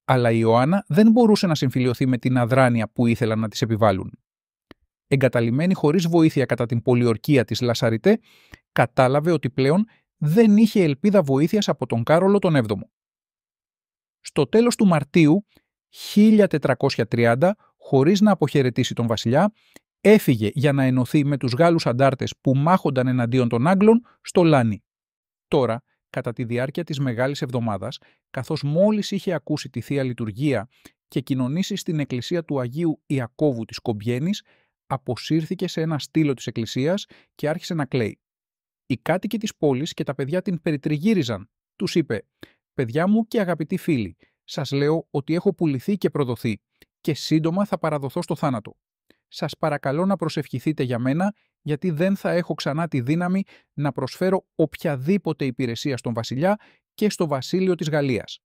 αλλά η Ιωάννα δεν μπορούσε να συμφιλιωθεί με την αδράνεια που ήθελαν να της επιβάλλουν. Εγκαταλειμμένη χωρίς βοήθεια κατά την πολιορκία της Λασαριτέ, κατάλαβε ότι πλέον δεν είχε ελπίδα βοήθειας από τον Κάρολο τον 7ο. Στο τέλος του Μαρτίου 1430, χωρίς να αποχαιρετήσει τον βασιλιά, έφυγε για να ενωθεί με τους Γάλλους αντάρτες που μάχονταν εναντίον των Άγγλων στο Λάνι. Τώρα, κατά τη διάρκεια της Μεγάλης Εβδομάδας, καθώς μόλις είχε ακούσει τη Θεία Λειτουργία και κοινωνήσει στην εκκλησία του Αγίου Ιακώβου της Κομπιένης, αποσύρθηκε σε ένα στήλο της εκκλησίας και άρχισε να κλαίει. Οι κάτοικοι της πόλης και τα παιδιά την περιτριγύριζαν. Τους είπε: «Παιδιά μου και αγαπητοί φίλοι, σας λέω ότι έχω πουληθεί και προδοθεί και σύντομα θα παραδοθώ στο θάνατο. Σας παρακαλώ να προσευχηθείτε για μένα, γιατί δεν θα έχω ξανά τη δύναμη να προσφέρω οποιαδήποτε υπηρεσία στον βασιλιά και στο βασίλειο της Γαλλίας».